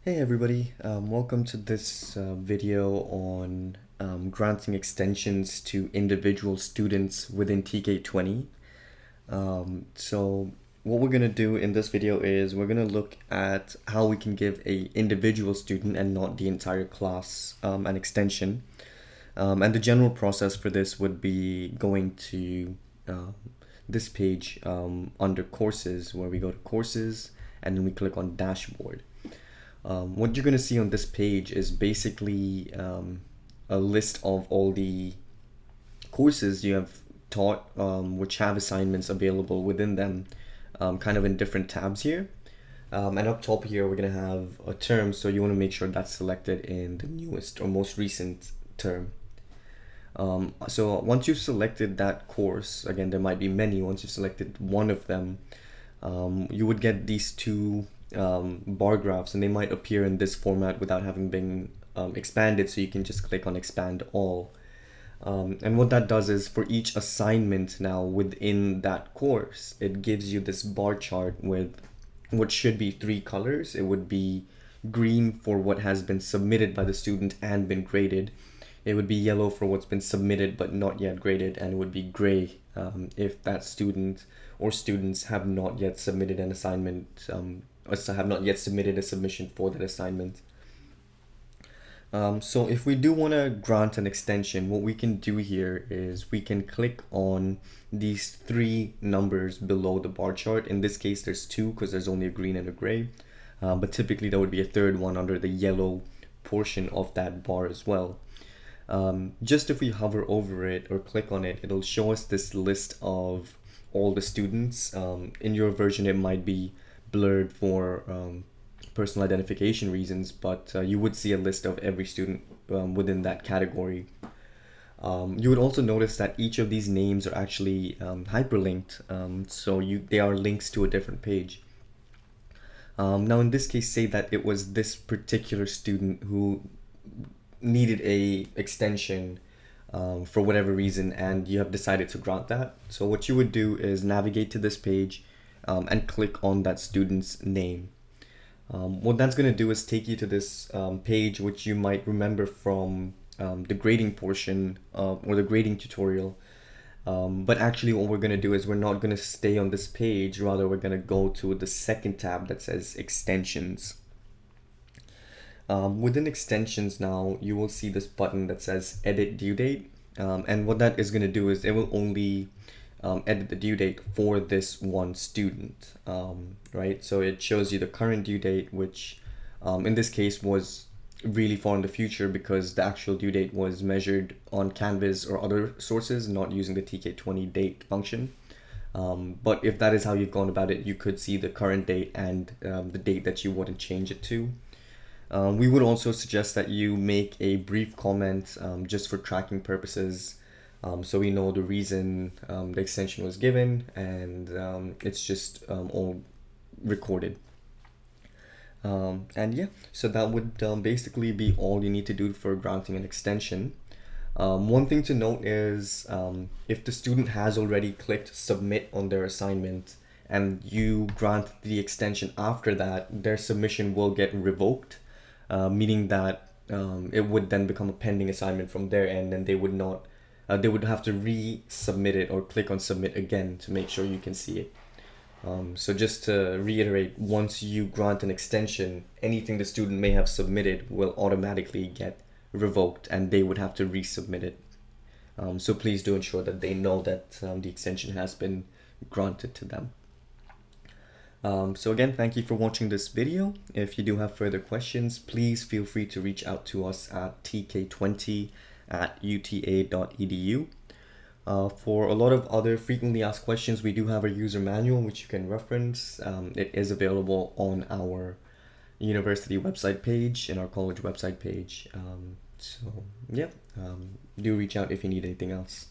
Hey everybody, welcome to this video on granting extensions to individual students within TK20. So what we're going to do in this video is we're going to look at how we can give a individual student and not the entire class an extension. And the general process for this would be going to this page under courses, where we go to courses and then we click on dashboard. What you're going to see on this page is basically a list of all the courses you have taught, which have assignments available within them, kind of in different tabs here. And up top here, we're going to have a term, so you want to make sure that's selected in the newest or most recent term. So once you've selected that course, again, there might be many, once you've selected one of them, you would get these two bar graphs, and they might appear in this format without having been expanded, so you can just click on expand all. And what that does is for each assignment now within that course, it gives you this bar chart with what should be three colors. It would be green for what has been submitted by the student and been graded. It would be yellow for what's been submitted but not yet graded, and it would be gray if that student or students have not yet submitted an assignment, or have not yet submitted a submission for that assignment. So if we do want to grant an extension, what we can do here is we can click on these three numbers below the bar chart. In this case, there's two because there's only a green and a gray, but typically there would be a third one under the yellow portion of that bar as well. Just if we hover over it or click on it, it'll show us this list of all the students. In your version, it might be blurred for personal identification reasons, but you would see a list of every student within that category. You would also notice that each of these names are actually hyperlinked, so they are links to a different page. Now in this case, say that it was this particular student who needed a extension for whatever reason, and you have decided to grant that. So what you would do is navigate to this page and click on that student's name. What that's going to do is take you to this page, which you might remember from the grading portion or the grading tutorial. But actually what we're going to do is we're not going to stay on this page. Rather, we're going to go to the second tab that says extensions. Within extensions now, you will see this button that says edit due date. And what that is going to do is it will only edit the due date for this one student, right? So it shows you the current due date, which in this case was really far in the future because the actual due date was measured on Canvas or other sources, not using the TK20 date function. But if that is how you've gone about it, you could see the current date and the date that you want to change it to. We would also suggest that you make a brief comment just for tracking purposes, so we know the reason the extension was given, and it's just all recorded. And yeah, so that would basically be all you need to do for granting an extension. One thing to note is if the student has already clicked submit on their assignment and you grant the extension after that, their submission will get revoked, meaning that it would then become a pending assignment from their end, and they would not they would have to resubmit it or click on submit again to make sure you can see it. So just to reiterate, once you grant an extension, anything the student may have submitted will automatically get revoked and they would have to resubmit it. So please do ensure that they know that the extension has been granted to them. So again, thank you for watching this video. If you do have further questions, please feel free to reach out to us at tk20@uta.edu. For a lot of other frequently asked questions, we do have a user manual which you can reference. It is available on our university website page and our college website page. So yeah, do reach out if you need anything else.